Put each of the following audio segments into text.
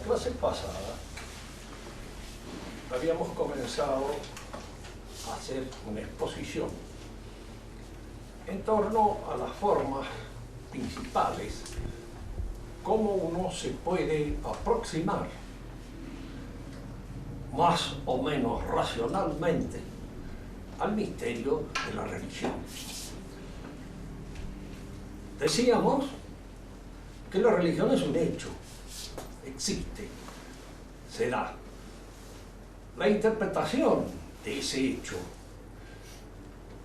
clase pasada habíamos comenzado a hacer una exposición en torno a las formas principales, cómo uno se puede aproximar más o menos racionalmente al misterio de la religión. Decíamos que la religión es un hecho, existe, se da. La interpretación de ese hecho,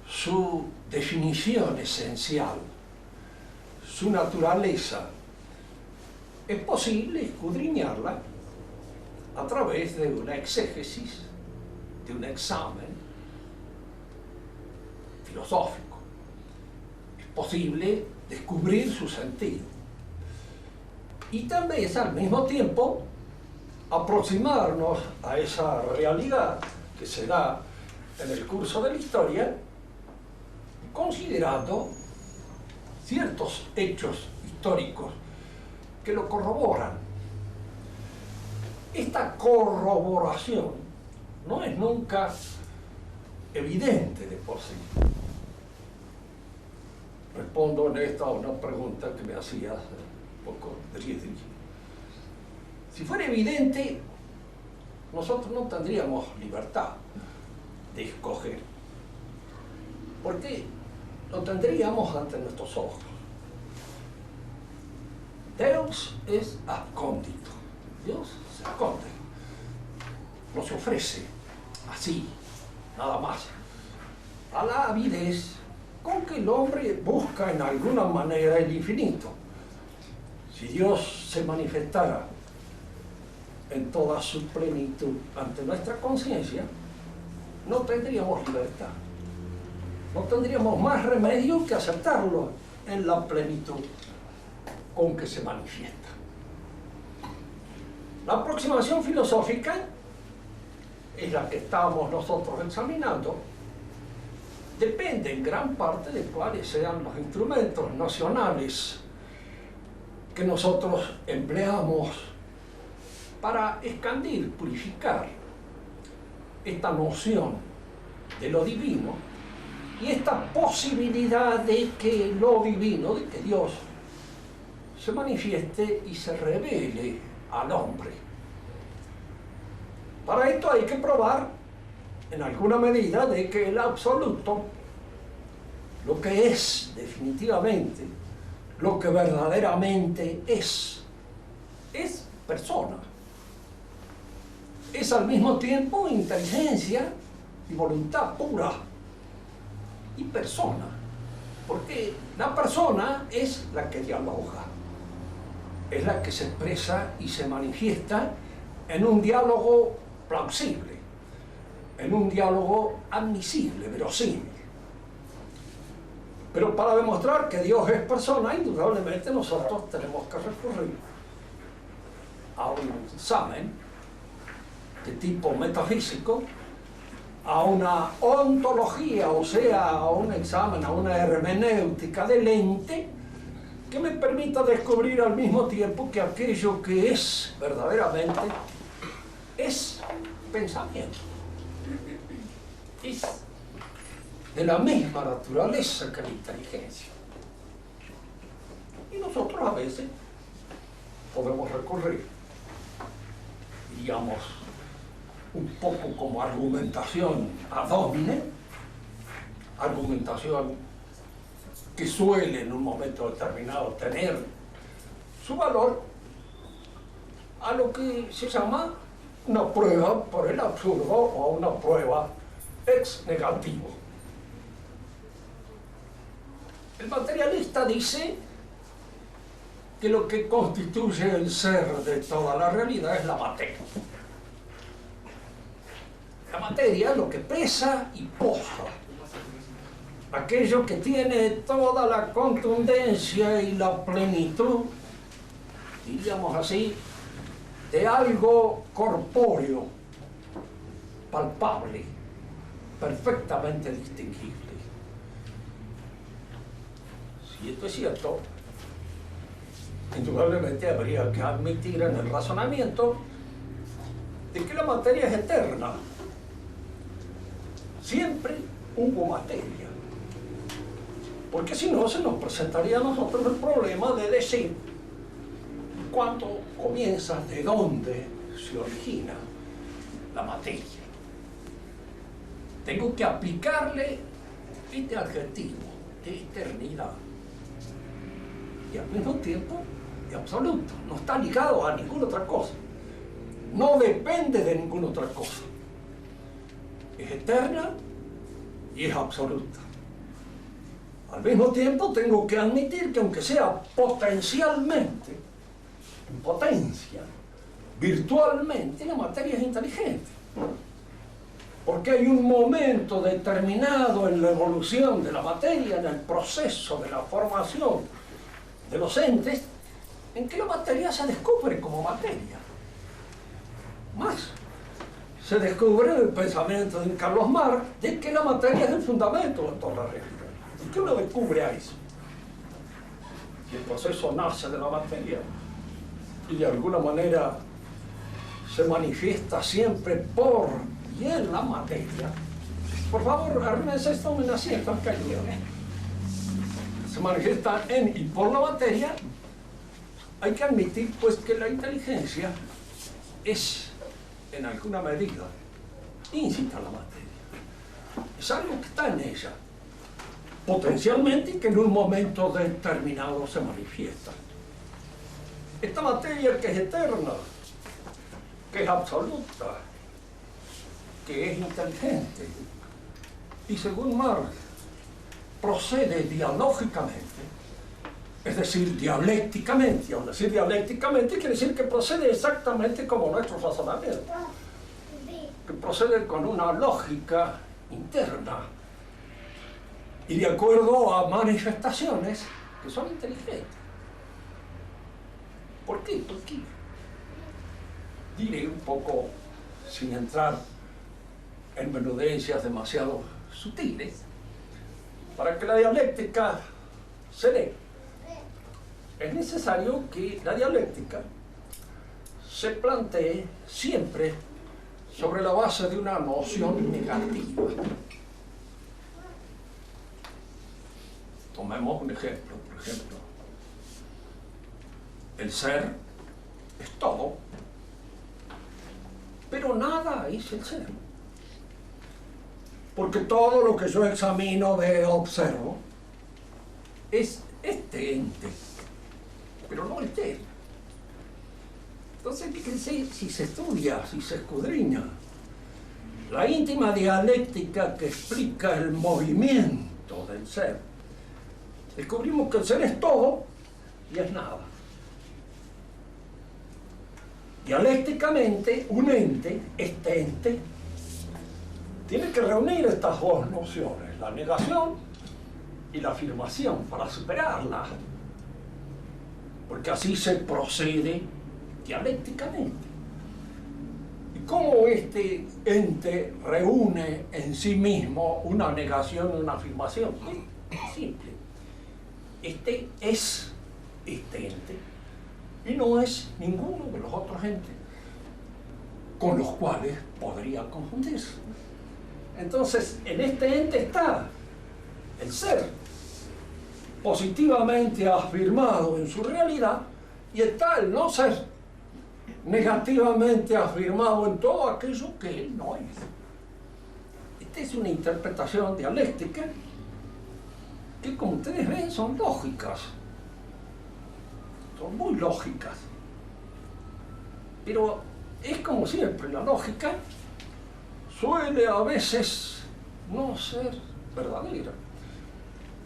su definición esencial, su naturaleza, es posible escudriñarla a través de una exégesis, de un examen filosófico. Es posible descubrir su sentido. Y también es al mismo tiempo aproximarnos a esa realidad que se da en el curso de la historia, considerando ciertos hechos históricos que lo corroboran. Esta corroboración no es nunca evidente de por sí. Respondo en esta a una pregunta que me hacía hace poco Friedrich. Si fuera evidente, nosotros no tendríamos libertad de escoger, porque lo tendríamos ante nuestros ojos. Deus es abcóndito. Dios se esconde, no se ofrece así, nada más, a la avidez con que el hombre busca en alguna manera el infinito. Si Dios se manifestara en toda su plenitud ante nuestra conciencia, no tendríamos libertad, no tendríamos más remedio que aceptarlo en la plenitud con que se manifiesta. La aproximación filosófica es la que estamos nosotros examinando. Depende en gran parte de cuáles sean los instrumentos nacionales que nosotros empleamos para expandir, purificar esta noción de lo divino y esta posibilidad de que lo divino, de que Dios se manifieste y se revele al hombre. Para esto hay que probar en alguna medida de que el absoluto, lo que es definitivamente, lo que verdaderamente es persona. Es al mismo tiempo inteligencia y voluntad pura y persona, porque la persona es la que dialoga, es la que se expresa y se manifiesta en un diálogo plausible, en un diálogo admisible, verosímil. Pero para demostrar que Dios es persona, indudablemente nosotros tenemos que recurrir a un examen de tipo metafísico, a una ontología, o sea, a un examen, a una hermenéutica del ente que me permita descubrir al mismo tiempo que aquello que es verdaderamente es pensamiento. Es de la misma naturaleza que la inteligencia. Y nosotros a veces podemos recurrir, digamos, un poco como argumentación ad hominem, argumentación que suele en un momento determinado tener su valor, a lo que se llama una prueba por el absurdo o una prueba ex negativo. El materialista dice que lo que constituye el ser de toda la realidad es la materia. La materia es lo que pesa y posa, aquello que tiene toda la contundencia y la plenitud, diríamos así, de algo corpóreo, palpable, perfectamente distinguible. Si esto es cierto, indudablemente habría que admitir en el razonamiento de que la materia es eterna. Siempre hubo materia. Porque si no, se nos presentaría a nosotros el problema de decir cuándo comienza, de dónde se origina la materia. Tengo que aplicarle este adjetivo de eternidad. Y al mismo tiempo de absoluto. No está ligado a ninguna otra cosa. No depende de ninguna otra cosa. Es eterna y es absoluta. Al mismo tiempo tengo que admitir que aunque sea potencialmente, en potencia, virtualmente, la materia es inteligente. Porque hay un momento determinado en la evolución de la materia, en el proceso de la formación de los entes, en que la materia se descubre como materia. Más, se descubre en el pensamiento de Carlos Marx de que la materia es el fundamento de toda la realidad. ¿Y qué uno descubre a eso? Y el proceso nace de la materia y de alguna manera se manifiesta siempre por y en la materia. Por favor, arrímense esto en asiento al caído. Se manifiesta en y por la materia. Hay que admitir, pues, que la inteligencia es, en alguna medida, íncita a la materia. Es algo que está en ella, potencialmente, y que en un momento determinado se manifiesta. Esta materia que es eterna, que es absoluta, que es inteligente, y según Marx, procede dialógicamente, es decir, dialécticamente. Y al decir dialécticamente quiere decir que procede exactamente como nuestro razonamiento, que procede con una lógica interna y de acuerdo a manifestaciones que son inteligentes. ¿Por qué? ¿Por qué? Diré un poco, sin entrar en menudencias demasiado sutiles, para que la dialéctica se dé. Es necesario que la dialéctica se plantee siempre sobre la base de una noción negativa. Tomemos un ejemplo, por ejemplo. El ser es todo, pero nada es el ser. Porque todo lo que yo examino, veo, observo, es este ente, pero no el ser. Entonces, fíjense, si se estudia, si se escudriña la íntima dialéctica que explica el movimiento del ser, descubrimos que el ser es todo y es nada. Dialécticamente, un ente, este ente, tiene que reunir estas dos nociones, la negación y la afirmación, para superarla. Porque así se procede dialécticamente. ¿Y cómo este ente reúne en sí mismo una negación y una afirmación? Es simple. Este es este ente y no es ninguno de los otros entes con los cuales podría confundirse. Entonces, en este ente está el ser positivamente afirmado en su realidad y está el no ser negativamente afirmado en todo aquello que él no es. Esta es una interpretación dialéctica que, como ustedes ven, son lógicas, son muy lógicas, pero es como siempre, la lógica suele a veces no ser verdadera,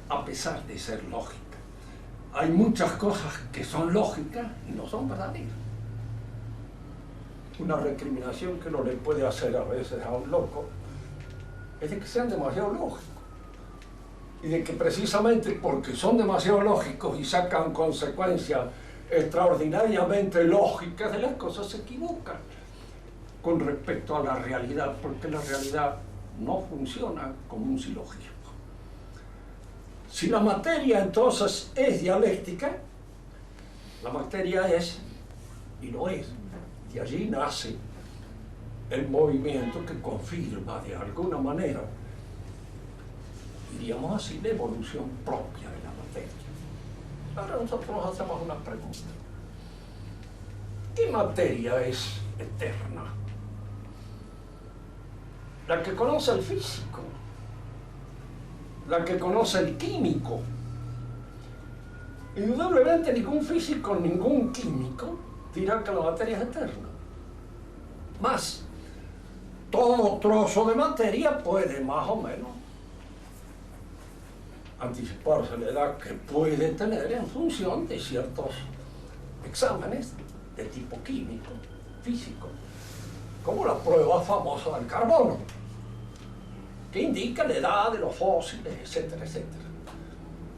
a pesar de ser lógica. Hay muchas cosas que son lógicas y no son verdaderas. Una recriminación que uno le puede hacer a veces a un loco es de que sean demasiado lógicos y de que precisamente porque son demasiado lógicos y sacan consecuencias extraordinariamente lógicas de las cosas, se equivocan con respecto a la realidad, porque la realidad no funciona como un silogismo. Si la materia entonces es dialéctica, La materia es, y lo es. Y allí nace el movimiento que confirma de alguna manera, diríamos así, la evolución propia de la materia. Ahora nosotros nos hacemos una pregunta. ¿Qué materia es eterna? La que conoce el físico, la que conoce el químico. Indudablemente ningún físico, ningún químico dirá que la materia es eterna. Más, todo trozo de materia puede más o menos anticiparse la edad que puede tener en función de ciertos exámenes de tipo químico, físico, como la prueba famosa del carbono, que indica la edad de los fósiles, etcétera, etcétera.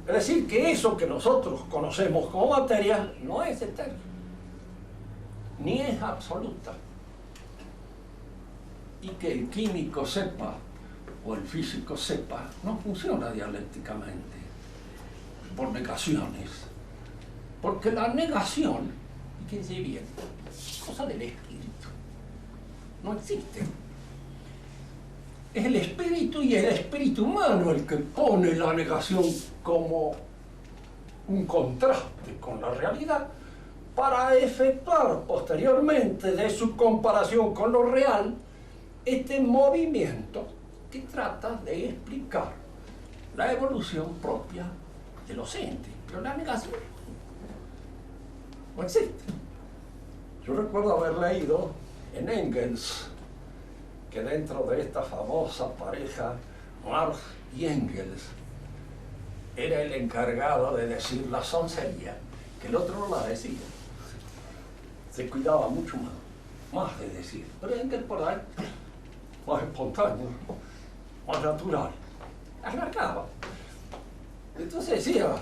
Es decir, que eso que nosotros conocemos como materia no es eterno, ni es absoluta. Y que el químico sepa, o el físico sepa, no funciona dialécticamente, por negaciones. Porque la negación, y que se bien, es cosa del espíritu, no existe. Es el espíritu y el espíritu humano el que pone la negación como un contraste con la realidad para efectuar posteriormente de su comparación con lo real este movimiento que trata de explicar la evolución propia de los entes. Pero la negación no existe. Yo recuerdo haber leído en Engels que dentro de esta famosa pareja, Marx y Engels, era el encargado de decir la soncería, que el otro no la decía. Se cuidaba mucho más de decir. Pero Engels por ahí, más espontáneo, más natural, alargaba. Entonces decía,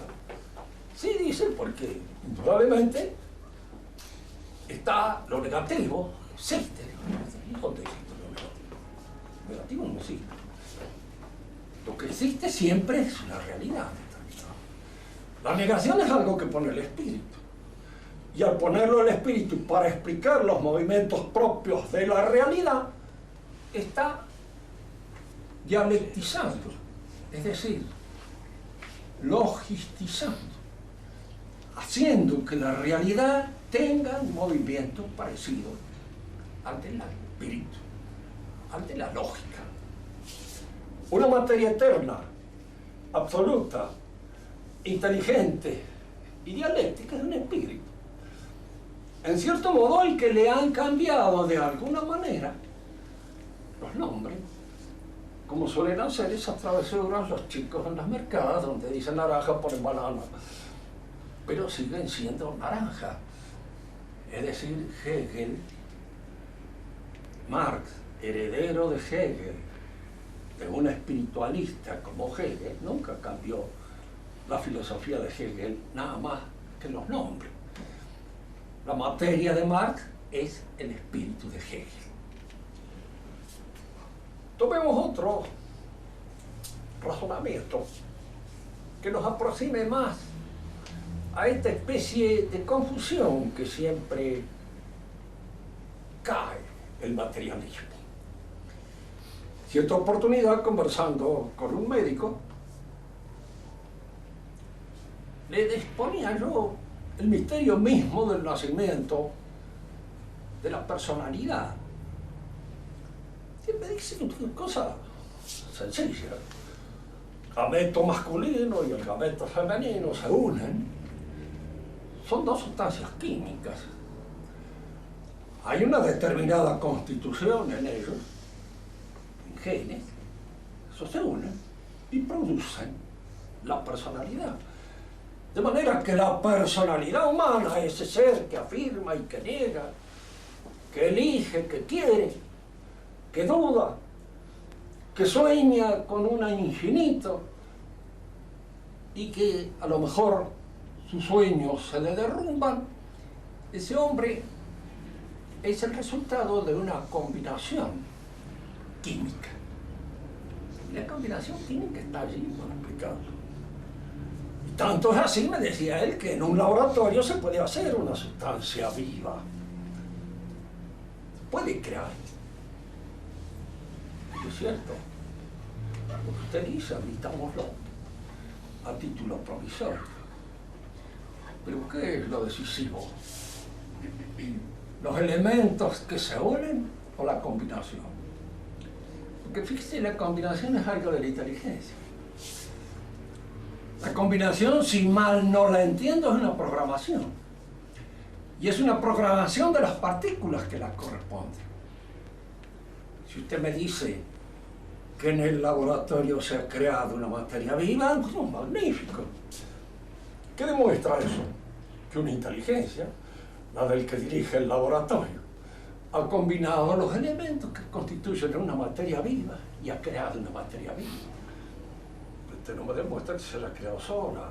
sí dice, porque indudablemente está lo negativo, existe. ¿Dónde existe lo negativo? Lo negativo no existe. Lo que existe siempre es la realidad. La negación es algo que pone el espíritu. Y al ponerlo el espíritu para explicar los movimientos propios de la realidad, está dialectizando, es decir, logistizando, haciendo que la realidad tenga un movimiento parecido al del espíritu, al de la lógica. Una materia eterna, absoluta, inteligente y dialéctica es un espíritu. En cierto modo, el que le han cambiado de alguna manera los nombres, como suelen hacer esas travesuras los chicos en las mercadas, donde dicen naranja ponen banana, pero siguen siendo naranja. Es decir, Hegel, Marx, heredero de Hegel, de un espiritualista como Hegel, nunca cambió la filosofía de Hegel, nada más que los nombres. La materia de Marx es el espíritu de Hegel. Tomemos otro razonamiento que nos aproxime más a esta especie de confusión que siempre cae el materialismo. Cierta oportunidad, conversando con un médico, le exponía yo el misterio mismo del nacimiento de la personalidad. Y me dice una cosa sencilla. El gameto masculino y el gameto femenino se unen. Son dos sustancias químicas. Hay una determinada constitución en ellos, en genes. Esos se unen y producen la personalidad. De manera que la personalidad humana, ese ser que afirma y que niega, que elige, que quiere, que duda, que sueña con un infinito y que a lo mejor sus sueños se le derrumban, ese hombre es el resultado de una combinación química. Y la combinación química está allí para explicarlo. tanto es así, me decía él, que en un laboratorio se puede hacer una sustancia viva. Se puede crear. ¿Es cierto? Lo que usted dice, admitámoslo a título provisorio. Pero ¿qué es lo decisivo? ¿Los elementos que se unen o la combinación? Porque fíjese, la combinación es algo de la inteligencia. La combinación, si mal no la entiendo, es una programación. Y es una programación de las partículas que la corresponden. Si usted me dice que en el laboratorio se ha creado una materia viva, bueno, magnífico. ¿Qué demuestra eso? Que una inteligencia, la del que dirige el laboratorio, ha combinado los elementos que constituyen una materia viva y ha creado una materia viva. Usted no me demuestra que se la ha creado sola,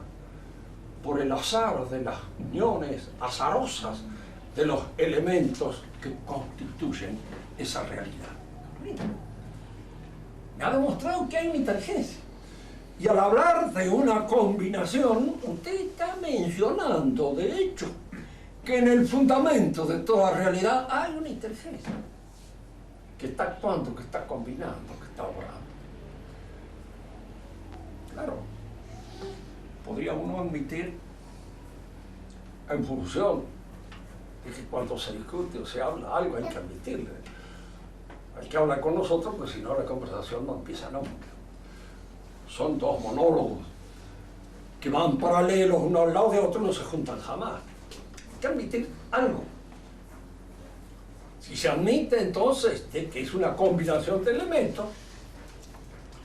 por el azar de las uniones azarosas de los elementos que constituyen esa realidad. Me ha demostrado que hay una inteligencia. Y al hablar de una combinación, usted está mencionando, de hecho, que en el fundamento de toda realidad hay una inteligencia que está actuando, que está combinando, que está obrando. Claro, podría uno admitir, en función de que cuando se discute o se habla algo hay que admitirle. Hay que hablar con nosotros, porque si no la conversación no empieza nunca. Son dos monólogos que van paralelos uno al lado de otro y no se juntan jamás. Hay que admitir algo. Si se admite entonces que es una combinación de elementos,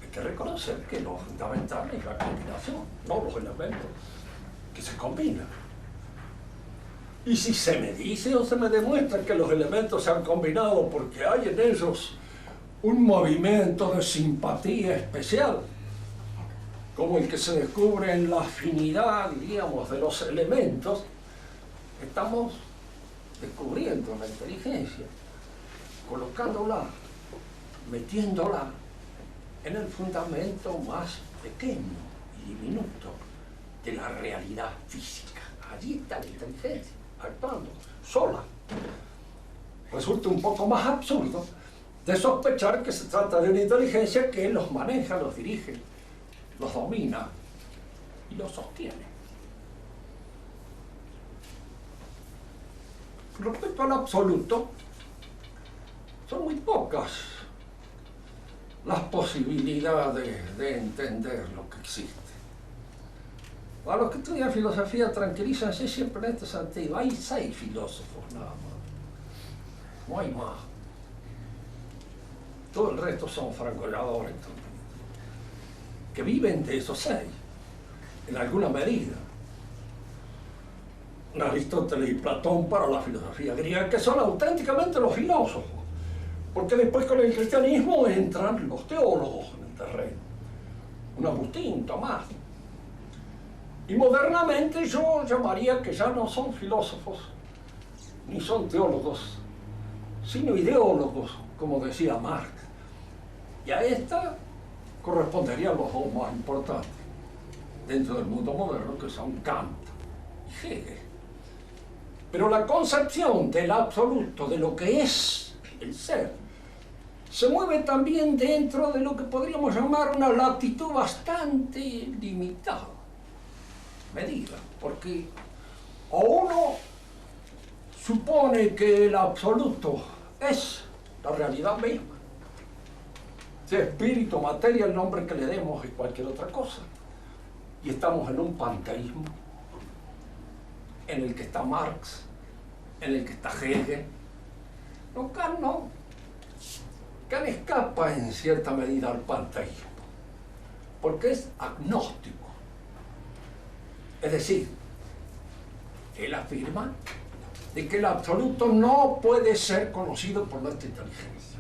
hay que reconocer que lo fundamental es la combinación, no los elementos que se combinan. Y si se me dice o se me demuestra que los elementos se han combinado porque hay en ellos un movimiento de simpatía especial, como el que se descubre en la afinidad, diríamos, de los elementos, estamos descubriendo la inteligencia, colocándola, metiéndola en el fundamento más pequeño y diminuto de la realidad física. Allí está la inteligencia, actuando sola. Resulta un poco más absurdo de sospechar que se trata de una inteligencia que los maneja, los dirige, los domina y los sostiene. Respecto al absoluto, son muy pocas las posibilidades de entender lo que existe. A los que estudian filosofía, tranquilízanse siempre en este sentido. Hay 6 filósofos nada más. No hay más. Todo el resto son francotiradores que viven de esos 6, en alguna medida. Aristóteles y Platón para la filosofía griega, que son auténticamente los filósofos, porque después con el cristianismo entran los teólogos en el terreno, un Agustín, Tomás. Y modernamente yo llamaría que ya no son filósofos, ni son teólogos, sino ideólogos, como decía Marx. Y a esta corresponderían los dos más importantes dentro del mundo moderno, que son Kant y Hegel. Pero la concepción del absoluto, de lo que es el ser, se mueve también dentro de lo que podríamos llamar una latitud bastante limitada, medida, porque o uno supone que el absoluto es la realidad misma, sea espíritu, materia, el nombre que le demos y cualquier otra cosa, y estamos en un panteísmo en el que está Marx, en el que está Hegel. No, Kant no. Kant escapa en cierta medida al panteísmo, porque es agnóstico. Es decir, él afirma de que el absoluto no puede ser conocido por nuestra inteligencia.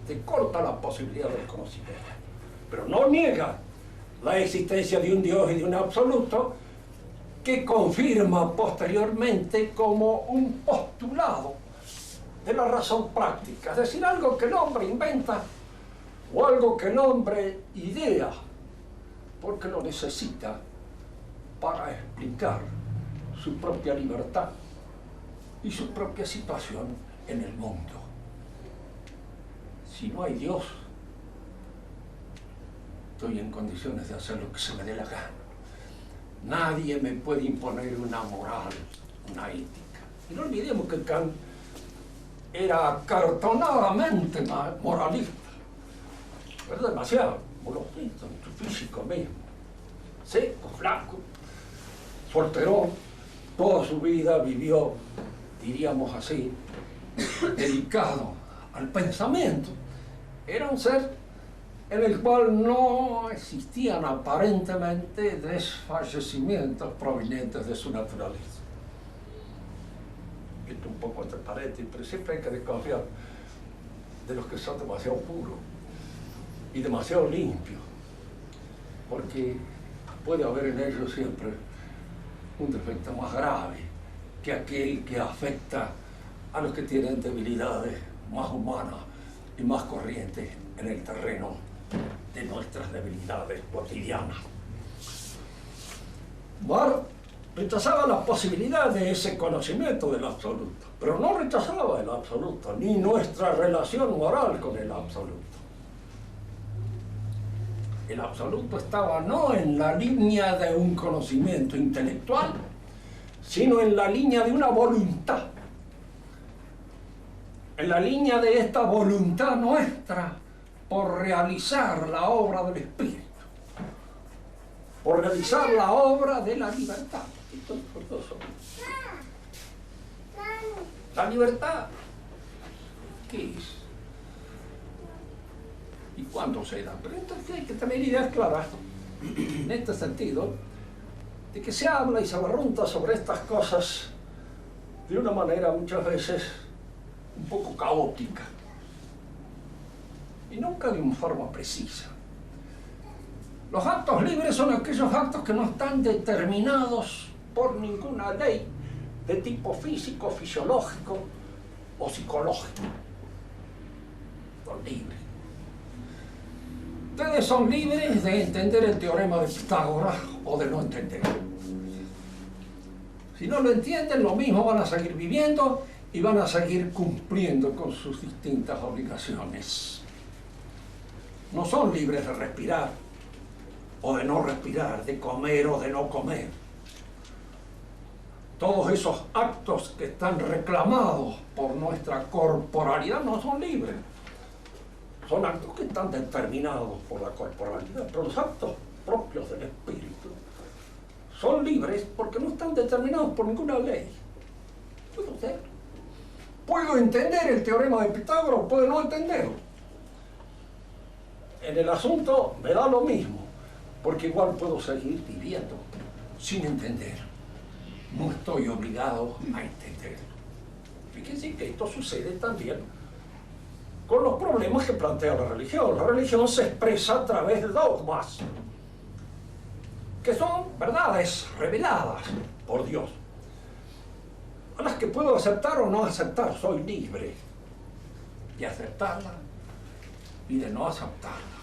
Se corta la posibilidad del conocimiento, pero no niega la existencia de un Dios y de un absoluto, que confirma posteriormente como un postulado de la razón práctica, es decir, algo que el hombre inventa o algo que el hombre idea porque lo necesita para explicar su propia libertad y su propia situación en el mundo. Si no hay Dios, estoy en condiciones de hacer lo que se me dé la gana. Nadie me puede imponer una moral, una ética. Y no olvidemos que Kant era acartonadamente moralista. Era demasiado moralista en su físico mismo. Seco, flaco, solterón, toda su vida vivió, diríamos así, dedicado al pensamiento. Era un ser en el cual no existían aparentemente desfallecimientos provenientes de su naturaleza. Esto un poco entre paréntesis, pero siempre hay que desconfiar de los que son demasiado puros y demasiado limpios, porque puede haber en ellos siempre un defecto más grave que aquel que afecta a los que tienen debilidades más humanas y más corrientes en el terreno de nuestras debilidades cotidianas. Barth rechazaba la posibilidad de ese conocimiento del absoluto, pero no rechazaba el absoluto, ni nuestra relación moral con el absoluto. El absoluto estaba no en la línea de un conocimiento intelectual, sino en la línea de una voluntad. En la línea de esta voluntad nuestra por realizar la obra del Espíritu, por realizar la obra de la libertad. La libertad, ¿qué es? ¿Y cuándo se da? Pero entonces hay que tener ideas claras, en este sentido, de que se habla y se barrunta sobre estas cosas de una manera muchas veces un poco caótica, y nunca de una forma precisa. Los actos libres son aquellos actos que no están determinados por ninguna ley de tipo físico, fisiológico o psicológico. Son libres. Ustedes son libres de entender el teorema de Pitágoras o de no entenderlo. Si no lo entienden, lo mismo van a seguir viviendo y van a seguir cumpliendo con sus distintas obligaciones. No son libres de respirar o de no respirar, de comer o de no comer. Todos esos actos que están reclamados por nuestra corporalidad no son libres. Son actos que están determinados por la corporalidad, pero los actos propios del espíritu son libres porque no están determinados por ninguna ley. Puedo ser. Puedo entender el teorema de Pitágoras o puedo no entenderlo. En el asunto me da lo mismo, porque igual puedo seguir viviendo sin entender. No estoy obligado a entenderlo. Fíjense que esto sucede también con los problemas que plantea la religión. La religión se expresa a través de dogmas, que son verdades reveladas por Dios, a las que puedo aceptar o no aceptar. Soy libre de aceptarla y de no aceptarla,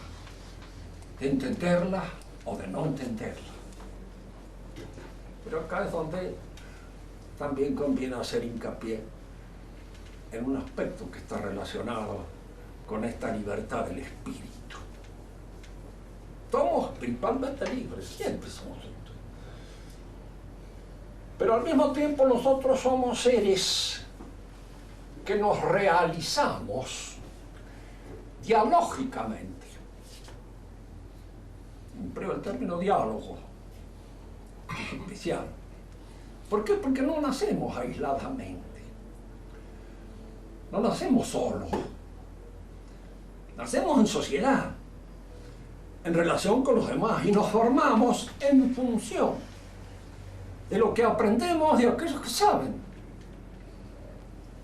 de entenderla o de no entenderla. Pero acá es donde también conviene hacer hincapié en un aspecto que está relacionado con esta libertad del espíritu. Somos principalmente libres, siempre somos libres. Pero al mismo tiempo nosotros somos seres que nos realizamos dialógicamente. Empleo el término diálogo, es especial. ¿Por qué? Porque no nacemos aisladamente. No nacemos solos. Nacemos en sociedad, en relación con los demás, y nos formamos en función de lo que aprendemos de aquellos que saben.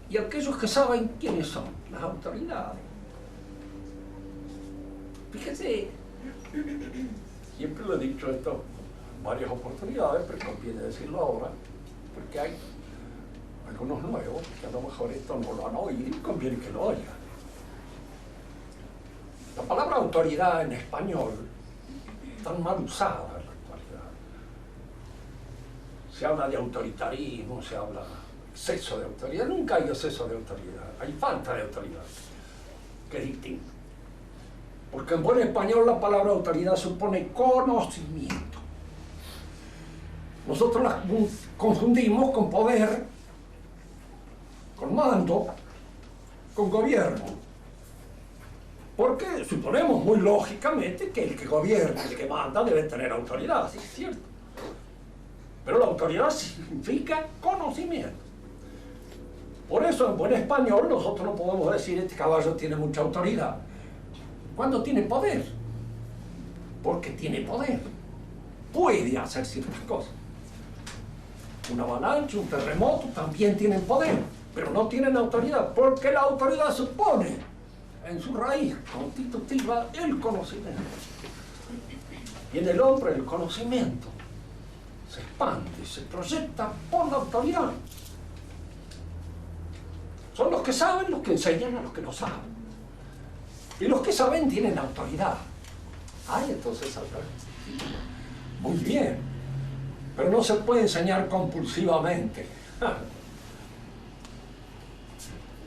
Y aquellos que saben quiénes son, las autoridades. Fíjese, siempre lo he dicho esto en varias oportunidades, pero conviene decirlo ahora, porque hay algunos nuevos que a lo mejor esto no lo han oído y conviene que lo oigan. La palabra autoridad en español, tan mal usada en la actualidad, Se habla de autoritarismo, se habla de exceso de autoridad. Nunca hay exceso de autoridad, hay falta de autoridad, que es distinto. Porque en buen español la palabra autoridad supone conocimiento. Nosotros la confundimos con poder, con mando, con gobierno. Porque suponemos muy lógicamente que el que gobierna, el que manda, debe tener autoridad, sí es cierto. Pero la autoridad significa conocimiento. Por eso en buen español nosotros no podemos decir este caballo tiene mucha autoridad cuando tiene poder. Porque tiene poder. Puede hacer ciertas cosas. Una avalancha, un terremoto también tienen poder, pero no tienen autoridad, porque la autoridad supone en su raíz constitutiva el conocimiento. Y en el hombre el conocimiento se expande, se proyecta por la autoridad. Son los que saben los que enseñan a los que no saben. Y los que saben tienen autoridad. Entonces muy bien. Pero no se puede enseñar compulsivamente.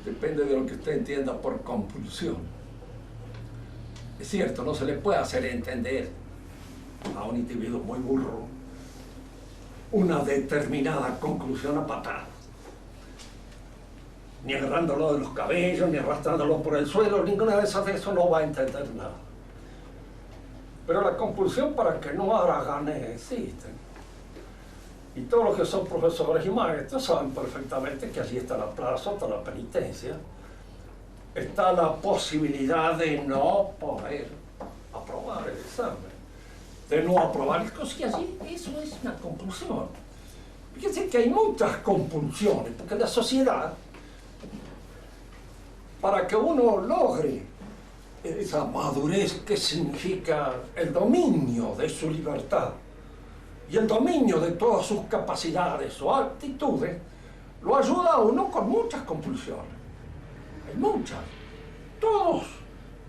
Depende de lo que usted entienda por compulsión. Es cierto, no se le puede hacer entender a un individuo muy burro una determinada conclusión a patadas. Ni agarrándolo de los cabellos, ni arrastrándolo por el suelo, ninguna de esas de eso no va a entender nada. Pero la compulsión para que no haragane existe. Y todos los que son profesores y maestros saben perfectamente que allí está la plaza, está la penitencia, está la posibilidad de no poder aprobar el examen, de no aprobar el curso, y allí eso es una compulsión. Fíjense que hay muchas compulsiones, porque la sociedad, para que uno logre esa madurez que significa el dominio de su libertad, y el dominio de todas sus capacidades o actitudes, lo ayuda a uno con muchas compulsiones. Hay muchas. Todos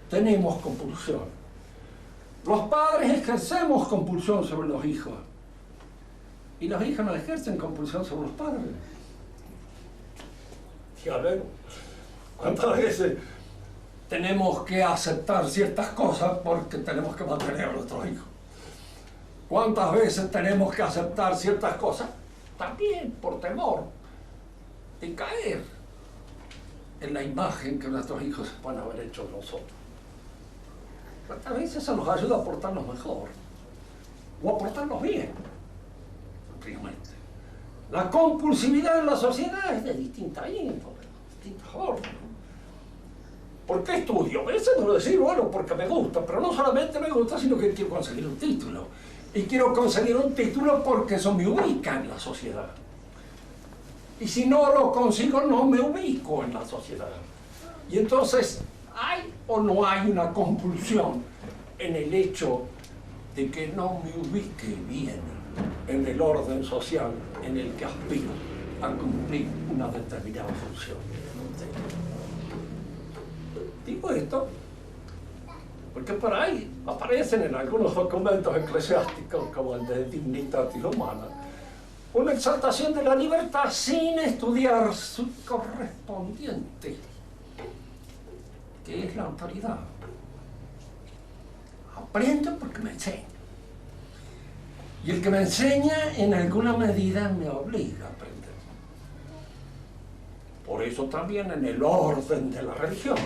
tenemos compulsión. Los padres ejercemos compulsión sobre los hijos. Y los hijos no ejercen compulsión sobre los padres. Ya ven, ¿cuántas veces tenemos que aceptar ciertas cosas porque tenemos que mantener a nuestros hijos? ¿Cuántas veces tenemos que aceptar ciertas cosas? También por temor de caer en la imagen que nuestros hijos se pueden haber hecho de nosotros. ¿Cuántas veces eso nos ayuda a portarnos mejor? O a portarnos bien, ampliamente. La compulsividad en la sociedad es de distinta índole, de distintas órdenes. ¿Por qué estudio? A veces no lo decir, bueno, porque me gusta, pero no solamente me gusta, sino que quiero conseguir un título. Y quiero conseguir un título porque eso me ubica en la sociedad. Y si no lo consigo, no me ubico en la sociedad. Y entonces, ¿hay o no hay una compulsión en el hecho de que no me ubique bien en el orden social en el que aspiro a cumplir una determinada función? Digo esto porque por ahí aparecen en algunos documentos eclesiásticos, como el de Dignitatis Humana, una exaltación de la libertad sin estudiar su correspondiente, que es la autoridad. Aprendo porque me enseña. Y el que me enseña, en alguna medida, me obliga a aprender. Por eso también en el orden de la religión,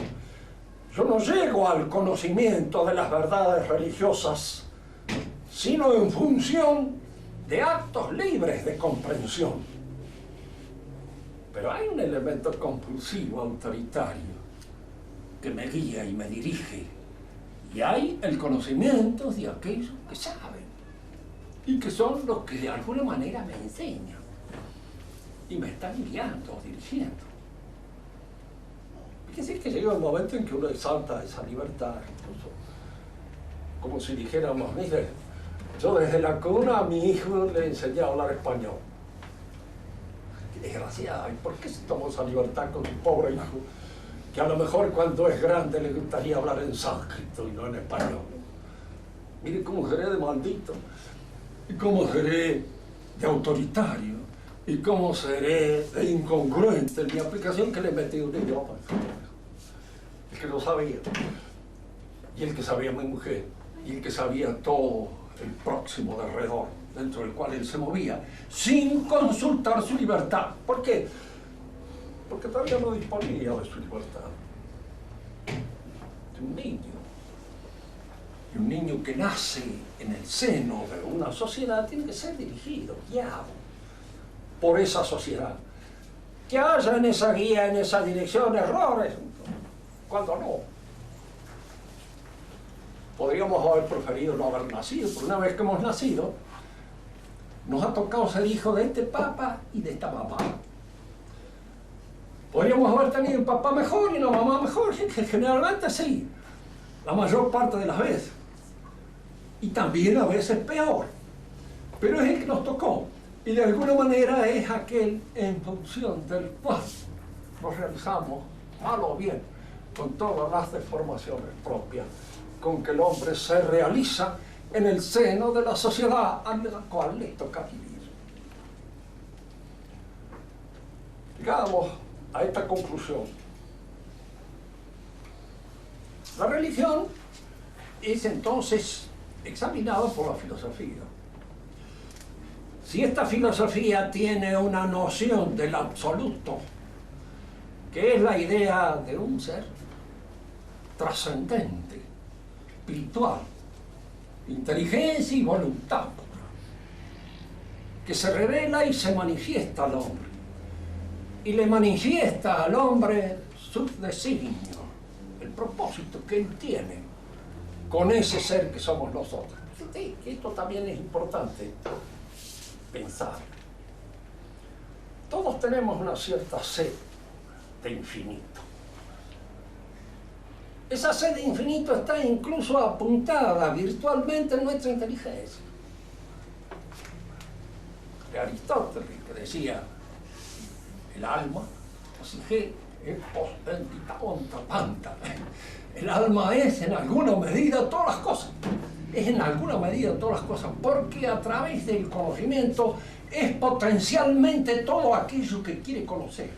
yo no llego al conocimiento de las verdades religiosas, sino en función de actos libres de comprensión. Pero hay un elemento compulsivo, autoritario, que me guía y me dirige. Y hay el conocimiento de aquellos que saben, y que son los que de alguna manera me enseñan, y me están guiando, dirigiendo. Fíjense que llega un momento en que uno exalta esa libertad, incluso como si dijéramos, mire, yo desde la cuna a mi hijo le enseñé a hablar español. Qué desgraciada, ¿y por qué se tomó esa libertad con su pobre hijo, que a lo mejor cuando es grande le gustaría hablar en sánscrito y no en español? Mire cómo seré de maldito, y cómo seré de autoritario y cómo seré de incongruente en mi aplicación que le he metido un idioma. El que lo sabía, y el que sabía mi mujer, y el que sabía todo el próximo de alrededor, dentro del cual él se movía, sin consultar su libertad. ¿Por qué? Porque todavía no disponía de su libertad. De un niño. Y un niño que nace en el seno de una sociedad tiene que ser dirigido, guiado por esa sociedad. Que haya en esa guía, en esa dirección, errores, cuando no. Podríamos haber preferido no haber nacido, pero una vez que hemos nacido, nos ha tocado ser hijos de este papá y de esta mamá. Podríamos haber tenido un papá mejor y una mamá mejor, generalmente sí, la mayor parte de las veces. Y también a veces peor. Pero es el que nos tocó. Y de alguna manera es aquel en función del cual nos realizamos, mal o bien, con todas las deformaciones propias con que el hombre se realiza en el seno de la sociedad a la cual le toca vivir. Llegamos a esta conclusión. La religión es entonces examinada por la filosofía. Si esta filosofía tiene una noción del absoluto, que es la idea de un ser trascendente, espiritual, inteligencia y voluntad pura, que se revela y se manifiesta al hombre, y le manifiesta al hombre su designio, el propósito que él tiene con ese ser que somos nosotros. Fíjate que esto también es importante pensar. Todos tenemos una cierta sed de infinito. Esa sed de infinito está incluso apuntada virtualmente en nuestra inteligencia. De Aristóteles, que decía, el alma, así que es postentita onta panta. El alma es en alguna medida todas las cosas. Es en alguna medida todas las cosas, porque a través del conocimiento es potencialmente todo aquello que quiere conocer.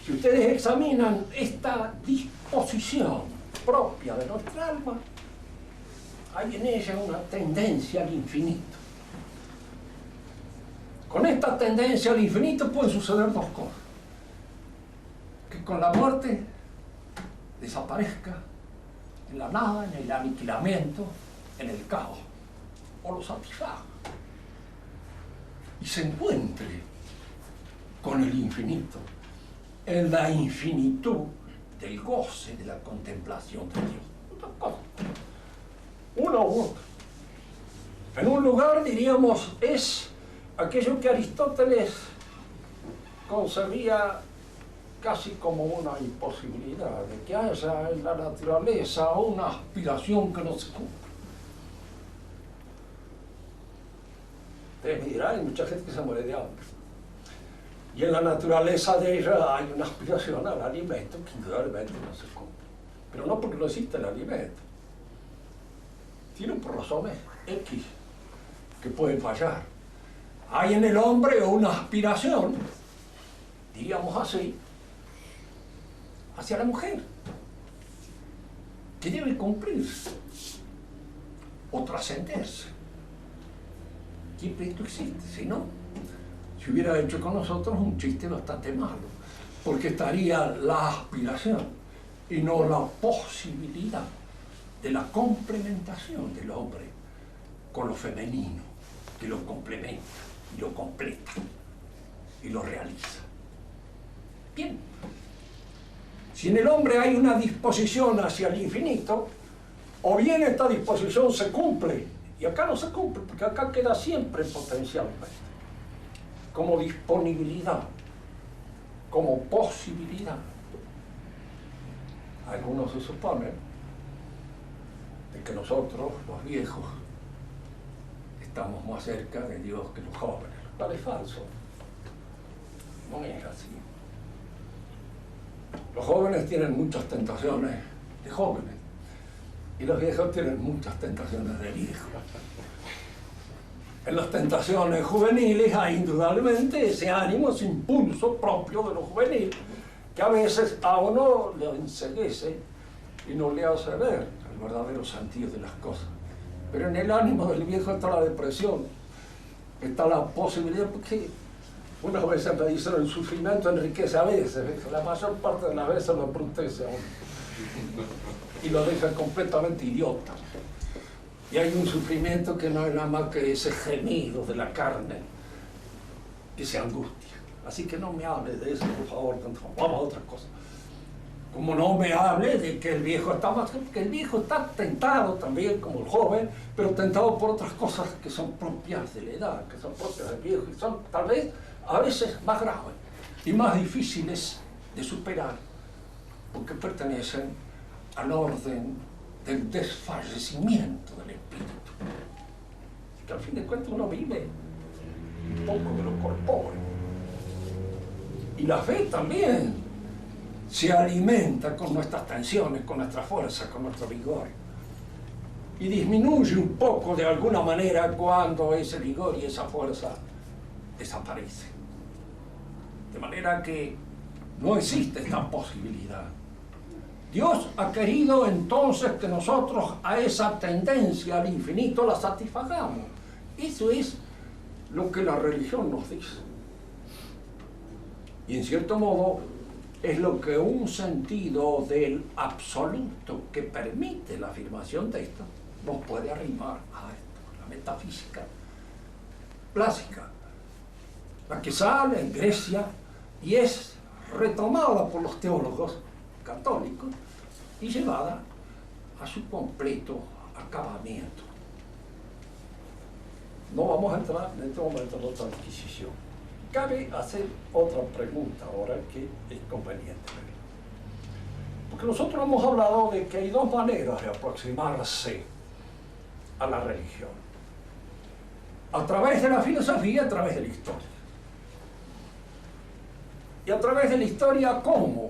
Si ustedes examinan esta disposición propia de nuestra alma, hay en ella una tendencia al infinito. Con esta tendencia al infinito pueden suceder dos cosas. Que con la muerte desaparezca en la nada, en el aniquilamiento, en el caos, o lo satisfaga y se encuentre con el infinito, en la infinitud del goce de la contemplación de Dios. Dos cosas, uno u otro. En un lugar, diríamos, es aquello que Aristóteles concebía casi como una imposibilidad, de que haya en la naturaleza una aspiración que no se cumpla. Ustedes me dirán, hay mucha gente que se muere de hambre. Y en la naturaleza de ella hay una aspiración al alimento que indudablemente no se cumple. Pero no porque no existe el alimento. Tienen por razones X que pueden fallar. Hay en el hombre una aspiración, diríamos así, hacia la mujer, que debe cumplirse o trascenderse. Siempre esto existe, si no, se hubiera hecho con nosotros un chiste bastante malo, porque estaría la aspiración y no la posibilidad de la complementación del hombre con lo femenino, que lo complementa y lo completa y lo realiza. Bien, si en el hombre hay una disposición hacia el infinito, o bien esta disposición se cumple, y acá no se cumple, porque acá queda siempre potencialmente, como disponibilidad, como posibilidad. Algunos se suponen de que nosotros, los viejos, estamos más cerca de Dios que los jóvenes, lo cual es falso. No es así. Los jóvenes tienen muchas tentaciones de jóvenes y los viejos tienen muchas tentaciones de viejos. En las tentaciones juveniles hay indudablemente ese ánimo, ese impulso propio de lo juvenil, que a veces a uno le enceguece y no le hace ver el verdadero sentido de las cosas. Pero en el ánimo del viejo está la depresión, está la posibilidad, porque unas veces me dicen el sufrimiento enriquece a veces, la mayor parte de las veces lo embrutece a uno y lo deja completamente idiota. Y hay un sufrimiento que no es nada más que ese gemido de la carne, esa angustia. Así que no me hable de eso, por favor, vamos a otra cosa. Como no me hable de que el viejo está más, porque el viejo está tentado también como el joven, pero tentado por otras cosas que son propias de la edad, que son propias del viejo, y son tal vez a veces más graves y más difíciles de superar, porque pertenecen al orden del desfallecimiento del espíritu. Que al fin de cuentas uno vive un poco de lo corpóreo. Y la fe también se alimenta con nuestras tensiones, con nuestra fuerza, con nuestro vigor. Y disminuye un poco de alguna manera cuando ese vigor y esa fuerza desaparecen. De manera que no existe esta posibilidad. Dios ha querido entonces que nosotros a esa tendencia al infinito la satisfagamos. Eso es lo que la religión nos dice. Y en cierto modo es lo que un sentido del absoluto que permite la afirmación de esto nos puede arrimar a esto, la metafísica clásica, la que sale en Grecia y es retomada por los teólogos católicos y llevada a su completo acabamiento. No vamos a entrar en este momento en otra adquisición. Cabe hacer otra pregunta ahora que es conveniente. Porque nosotros hemos hablado de que hay dos maneras de aproximarse a la religión. A través de la filosofía y a través de la historia. Y a través de la historia, ¿cómo?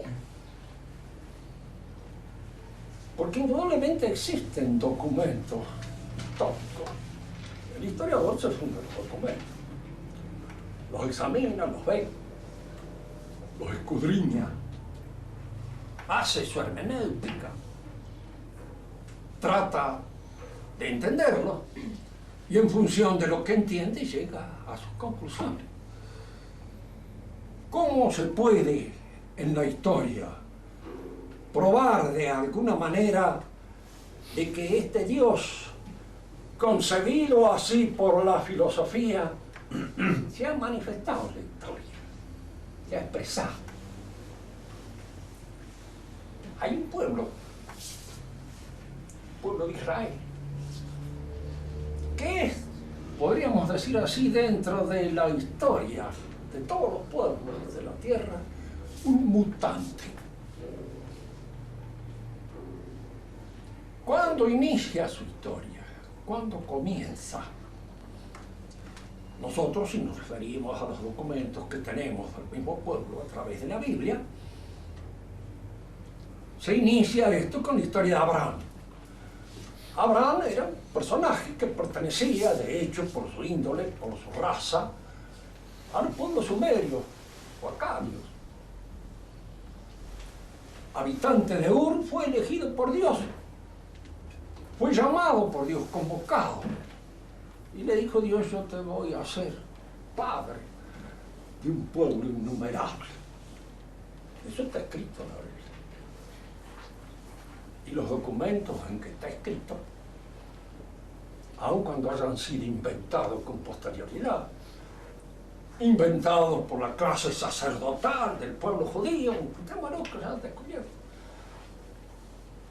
Porque indudablemente existen documentos históricos. El historiador se funda en los documentos. Los examina, los ve, los escudriña, hace su hermenéutica, trata de entenderlo y en función de lo que entiende llega a sus conclusiones. ¿Cómo se puede en la historia probar de alguna manera de que este Dios, concebido así por la filosofía, se ha manifestado en la historia, se ha expresado? Hay un pueblo de Israel, que es, podríamos decir así, dentro de la historia de todos los pueblos de la tierra, un mutante. ¿Cuándo inicia su historia? ¿Cuándo comienza? Nosotros, si nos referimos a los documentos que tenemos del mismo pueblo a través de la Biblia, se inicia esto con la historia de Abraham. Abraham era un personaje que pertenecía, de hecho, por su índole, por su raza, al pueblo sumerio o acadios. Habitante de Ur, fue elegido por Dios, fue llamado por Dios, convocado. Y le dijo Dios: yo te voy a hacer padre de un pueblo innumerable. Eso está escrito en la Biblia. Y los documentos en que está escrito, aun cuando hayan sido inventados con posterioridad, inventados por la clase sacerdotal del pueblo judío, que se han descubierto,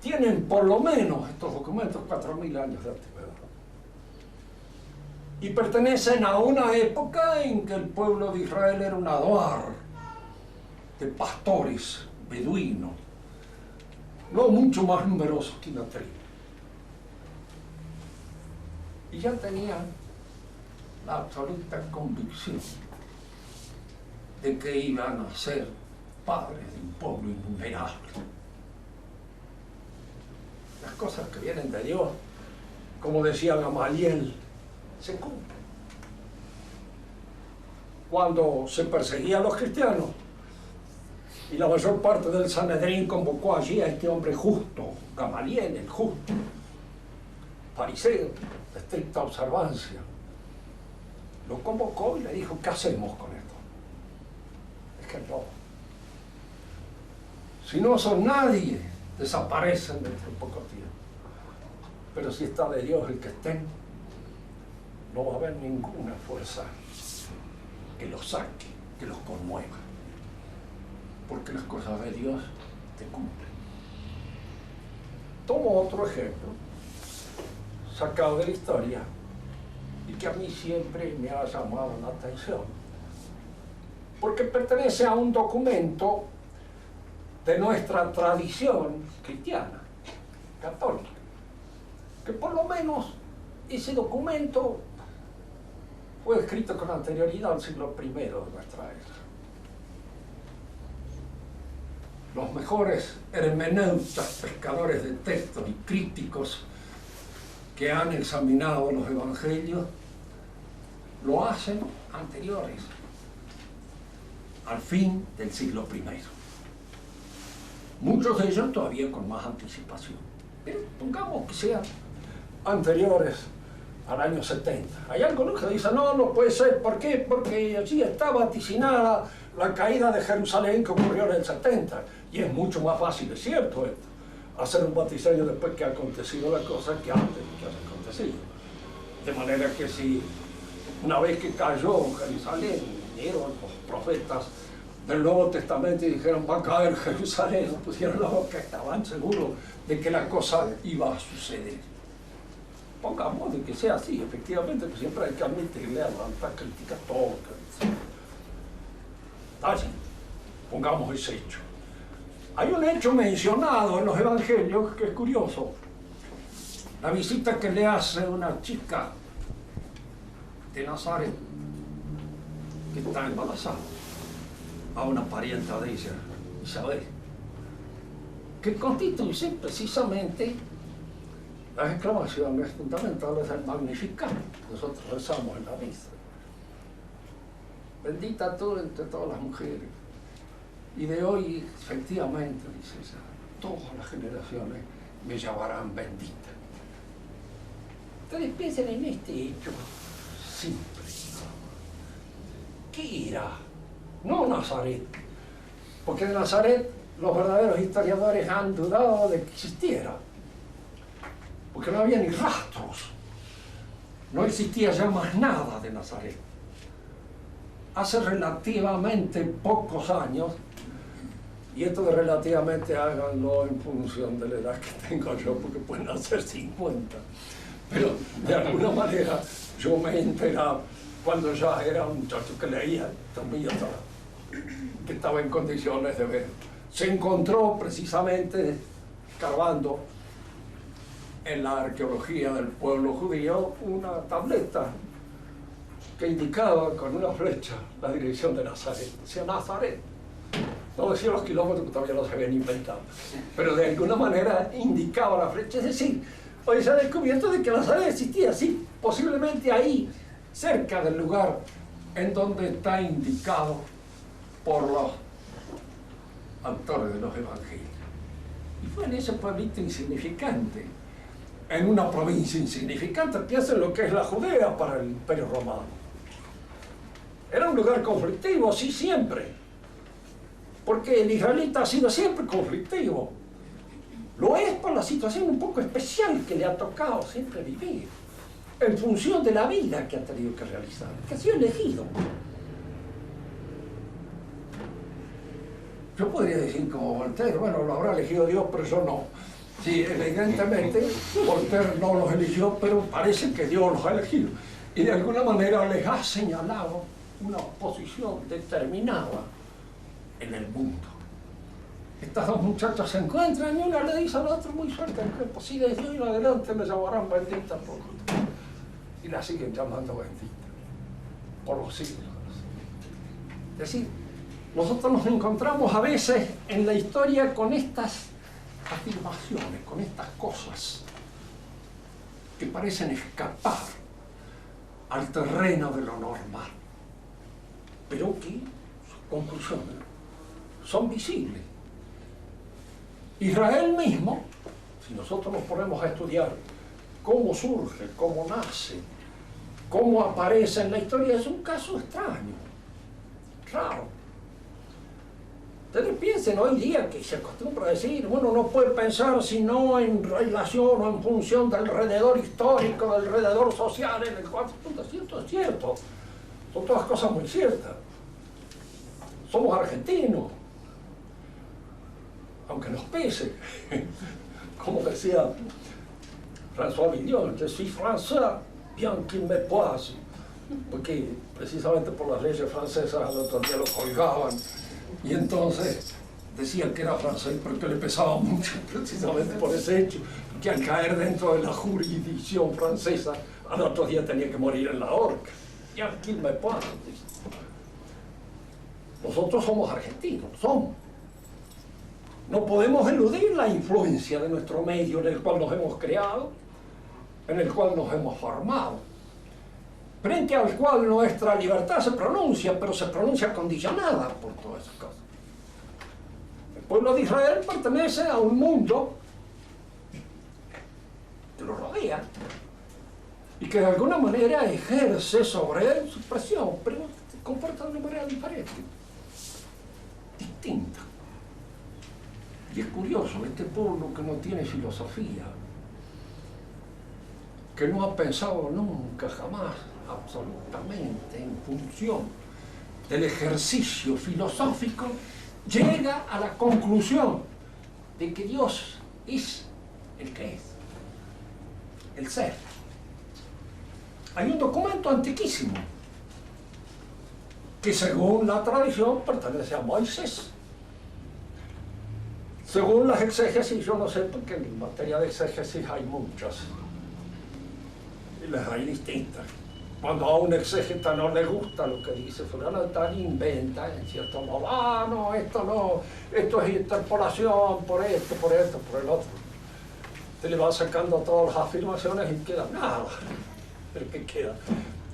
tienen por lo menos estos documentos 4.000 años de antigüedad. Y pertenecen a una época en que el pueblo de Israel era un aduar de pastores beduinos, no mucho más numerosos que una tribu. Y ya tenían la absoluta convicción de que iban a ser padres de un pueblo innumerable. Las cosas que vienen de Dios, como decía Gamaliel, se cumplen. cuando se perseguía a los cristianos y la mayor parte del Sanedrín convocó allí a este hombre justo, Gamaliel, el justo, fariseo, de estricta observancia, lo convocó y le dijo: ¿qué hacemos con esto? Es que no. Si no son nadie, desaparecen dentro de poco tiempo. Pero si está de Dios el que estén, no va a haber ninguna fuerza que los saque, que los conmueva. Porque las cosas de Dios te cumplen. Tomo otro ejemplo, sacado de la historia, y que a mí siempre me ha llamado la atención, porque pertenece a un documento de nuestra tradición cristiana, católica, que por lo menos ese documento fue escrito con anterioridad al siglo I de nuestra era. Los mejores hermeneutas, pescadores de textos y críticos que han examinado los evangelios lo hacen anteriores al fin del siglo I. Muchos de ellos todavía con más anticipación, pero pongamos que sean anteriores al año 70. Hay algunos que dicen: no, no puede ser. ¿Por qué? Porque allí está vaticinada la caída de Jerusalén que ocurrió en el 70. Y es mucho más fácil, es cierto esto, hacer un vaticinio después que ha acontecido la cosa que antes de que haya acontecido. De manera que si una vez que cayó Jerusalén, vinieron los profetas del Nuevo Testamento y dijeron: va a caer Jerusalén, pusieron la boca, estaban seguros de que la cosa iba a suceder. Pongamos de que sea así, efectivamente, que siempre hay que admitir, levantar, criticar todo. Así, pongamos ese hecho. Hay un hecho mencionado en los evangelios que es curioso. La visita que le hace una chica de Nazaret que está embarazada a una parienta de ella, Isabel, que constituye precisamente las exclamaciones fundamentales del Magnificat. Nosotros rezamos en la misa: bendita tú entre todas las mujeres. Y de hoy, efectivamente, dice ella, todas las generaciones me llamarán bendita. Entonces piensen en este hecho simple. ¿Qué era? No Nazaret, porque de Nazaret los verdaderos historiadores han dudado de que existiera, porque no había ni rastros, no existía ya más nada de Nazaret. Hace relativamente pocos años, y esto de relativamente háganlo en función de la edad que tengo yo, porque pueden ser 50, pero de alguna manera yo me he enterado cuando ya era un muchacho que leía, que estaba en condiciones de ver. Se encontró precisamente escarbando en la arqueología del pueblo judío una tableta que indicaba con una flecha la dirección de Nazaret. Decía Nazaret. No decía los kilómetros, que todavía no se habían inventado, pero de alguna manera indicaba la flecha. Es decir, hoy se ha descubierto de que Nazaret existía, sí, posiblemente ahí, cerca del lugar en donde está indicado por los autores de los evangelios. Y fue en ese pueblito insignificante, en una provincia insignificante. Piensen lo que es la Judea para el Imperio Romano. Era un lugar conflictivo, sí, siempre, porque el israelita ha sido siempre conflictivo. Lo es por la situación un poco especial que le ha tocado siempre vivir, en función de la vida que ha tenido que realizar, que ha sido elegido. Yo podría decir como Voltaire: bueno, lo habrá elegido Dios, pero yo no. Sí, evidentemente Voltaire no los eligió, pero parece que Dios los ha elegido. Y de alguna manera les ha señalado una posición determinada en el mundo. Estas dos muchachas se encuentran y una le dice al otro muy fuerte: pues si desde hoy en adelante me llamarán bendita por... Y la siguen llamando bendita por los siglos. Es decir, nosotros nos encontramos a veces en la historia con estas afirmaciones, con estas cosas que parecen escapar al terreno de lo normal. pero que sus conclusiones son visibles. Israel mismo, si nosotros nos ponemos a estudiar cómo surge, cómo nace, cómo aparece en la historia, es un caso extraño, raro. Ustedes piensen hoy día que se acostumbra a decir, bueno, no puede pensar sino en relación o en función del alrededor histórico, del alrededor social en el cual es cierto. Son todas cosas muy ciertas. Somos argentinos, aunque nos pese, como decía François Villon, je suis français, bien qu'il me poise, porque precisamente por las leyes francesas al otro día lo colgaban, y entonces decían que era francés, pero que le pesaba mucho, precisamente por ese hecho, que al caer dentro de la jurisdicción francesa, al otro día tenía que morir en la horca. Bien qu'il me poise. Nosotros somos argentinos, somos. No podemos eludir la influencia de nuestro medio en el cual nos hemos creado, en el cual nos hemos formado, frente al cual nuestra libertad se pronuncia, pero se pronuncia condicionada por todas esas cosas. El pueblo de Israel pertenece a un mundo que lo rodea y que de alguna manera ejerce sobre él su presión, pero se comporta de una manera diferente, distinta. Y es curioso, este pueblo que no tiene filosofía, que no ha pensado nunca, jamás, absolutamente en función del ejercicio filosófico, llega a la conclusión de que Dios es el que es, el ser. Hay un documento antiquísimo que según la tradición pertenece a Moisés. Según las exégesis, yo no sé, porque en materia de exégesis hay muchas, y las hay distintas. Cuando a un exégeta no le gusta lo que dice fulano de tal, inventa, en cierto modo, no, esto es interpolación por esto, por el otro. Te le va sacando todas las afirmaciones y queda nada, el que queda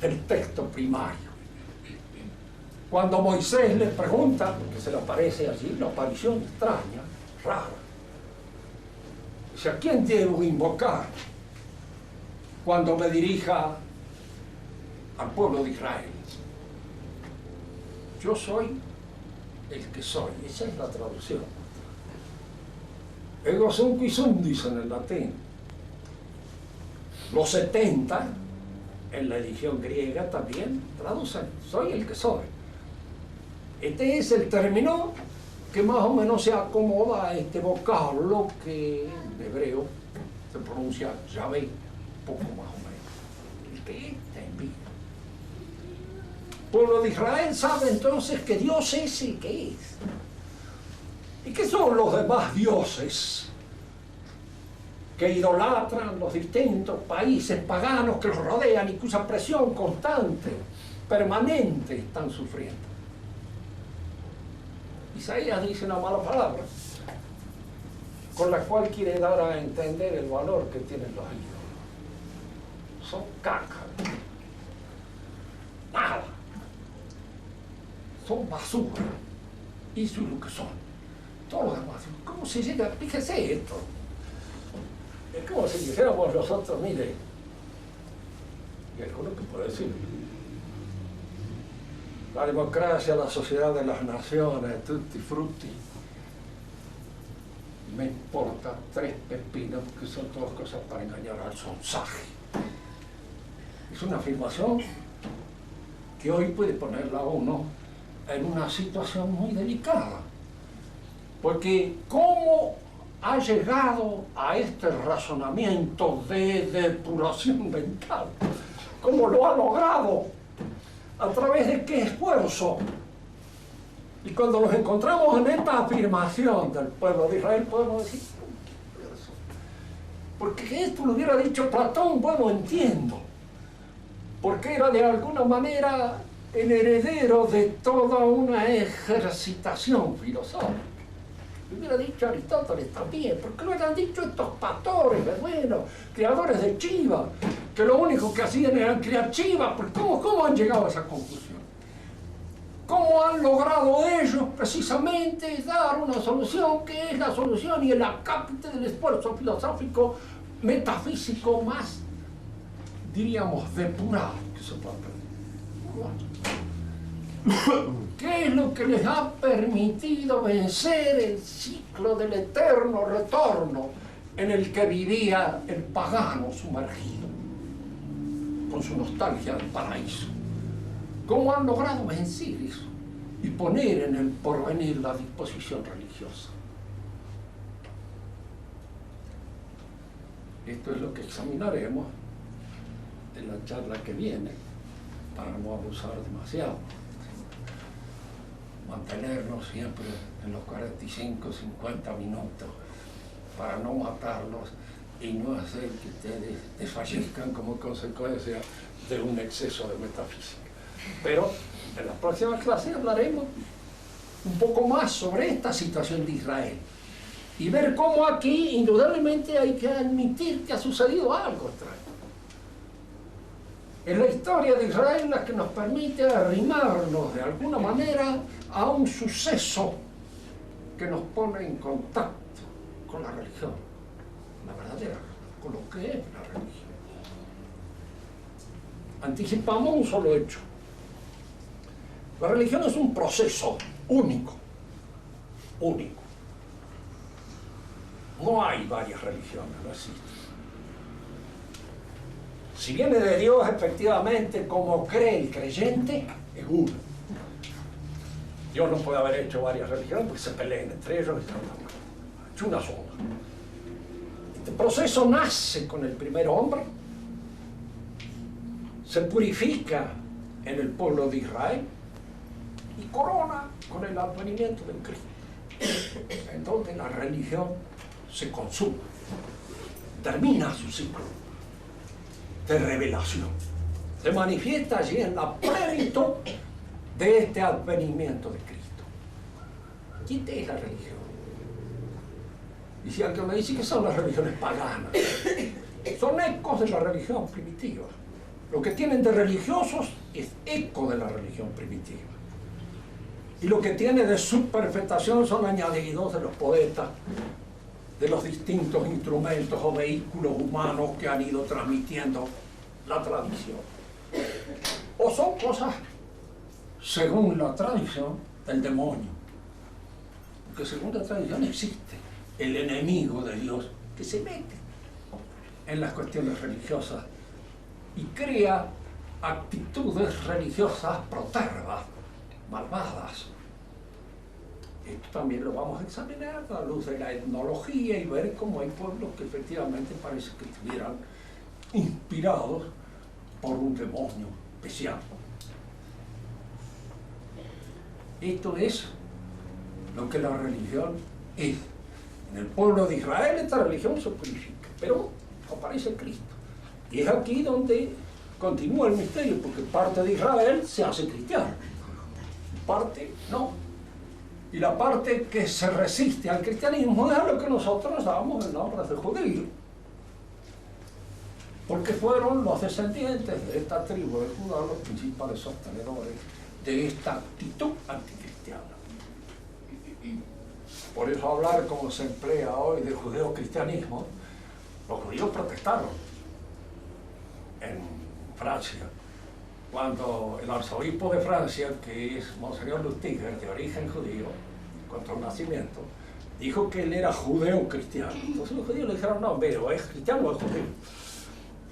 del texto primario. Cuando Moisés le pregunta, porque se le aparece allí, una aparición extraña, rara. Dice, ¿a quién debo invocar cuando me dirija al pueblo de Israel? Yo soy el que soy. Esa es la traducción. Ego sum qui sum, dice en el latín. Los 70, en la edición griega también, traducen, soy el que soy. Este es el término que más o menos se acomoda a este vocablo que en hebreo se pronuncia Yahvé, poco más o menos, el que te envía. El pueblo de Israel sabe entonces que Dios es el que es. ¿Y qué son los demás dioses que idolatran los distintos países paganos que los rodean y cuya presión constante, permanente, están sufriendo? Isaías dice una mala palabra con la cual quiere dar a entender el valor que tienen los ídolos. Son caca, nada, son basura, eso es lo que son. Todo lo demás, ¿cómo se llega? Fíjese esto, es como si dijéramos nosotros, mire, y alguno que puede decir, la democracia, la sociedad de las naciones, tutti frutti, me importa 3 pepinos, que son todas cosas para engañar al sonsaje. Es una afirmación que hoy puede ponerla a uno en una situación muy delicada, porque ¿cómo ha llegado a este razonamiento de depuración mental? ¿Cómo lo ha logrado? ¿A través de qué esfuerzo? Y cuando nos encontramos en esta afirmación del pueblo de Israel, podemos decir, porque esto lo hubiera dicho Platón, bueno, entiendo, porque era de alguna manera el heredero de toda una ejercitación filosófica. Lo hubiera dicho Aristóteles también, porque lo hubieran dicho estos pastores, bueno, creadores de chivas, que lo único que hacían era criar chivas. ¿Cómo han llegado a esa conclusión? han logrado ellos precisamente dar una solución que es la solución y el acápite del esfuerzo filosófico metafísico más, diríamos, depurado que se pueda pedir. ¿Qué es lo que les ha permitido vencer el ciclo del eterno retorno en el que vivía el pagano sumergido, con su nostalgia del paraíso? ¿Cómo han logrado vencer eso y poner en el porvenir la disposición religiosa? Esto es lo que examinaremos en la charla que viene, para no abusar demasiado. Mantenernos siempre en los 45, 50 minutos, para no matarlos y no hacer que ustedes desfallezcan como consecuencia de un exceso de metafísica. Pero en la próxima clase hablaremos un poco más sobre esta situación de Israel y ver cómo aquí indudablemente hay que admitir que ha sucedido algo extraño. Es la historia de Israel la que nos permite arrimarnos de alguna manera a un suceso que nos pone en contacto con la religión, la verdadera, con lo que es la religión. Anticipamos un solo hecho. La religión es un proceso único. No hay varias religiones, no existe. Si viene de Dios, efectivamente, como cree el creyente, es uno. Dios no puede haber hecho varias religiones porque se peleen entre ellos. Es una sola. Este proceso nace con el primer hombre, se purifica en el pueblo de Israel y corona con el advenimiento del Cristo, en donde la religión se consuma, termina su ciclo de revelación, se manifiesta allí en la plenitud de este advenimiento de Cristo. ¿Qué es la religión? Y si alguien me dice que son las religiones paganas, son ecos de la religión primitiva. Lo que tienen de religiosos es eco de la religión primitiva. Y lo que tiene de superfetación son añadidos de los poetas, de los distintos instrumentos o vehículos humanos que han ido transmitiendo la tradición. O son cosas, según la tradición, del demonio. Porque según la tradición existe el enemigo de Dios que se mete en las cuestiones religiosas y crea actitudes religiosas protervas, malvadas. Esto también lo vamos a examinar a la luz de la etnología y ver cómo hay pueblos que efectivamente parece que estuvieran inspirados por un demonio especial. Esto es lo que la religión es. En el pueblo de Israel esta religión se purifica, pero aparece Cristo. Y es aquí donde continúa el misterio, porque parte de Israel se hace cristiano, parte no. Y la parte que se resiste al cristianismo es a lo que nosotros damos el nombre de judío, porque fueron los descendientes de esta tribu de Judá los principales sostenedores de esta actitud anticristiana. Por eso hablar como se emplea hoy de judeo-cristianismo, los judíos protestaron en Francia, cuando el arzobispo de Francia, que es Monseñor Lustiger, de origen judío, contra un nacimiento, dijo que él era judeo-cristiano. Entonces los judíos le dijeron, no, pero ¿es cristiano o es judío?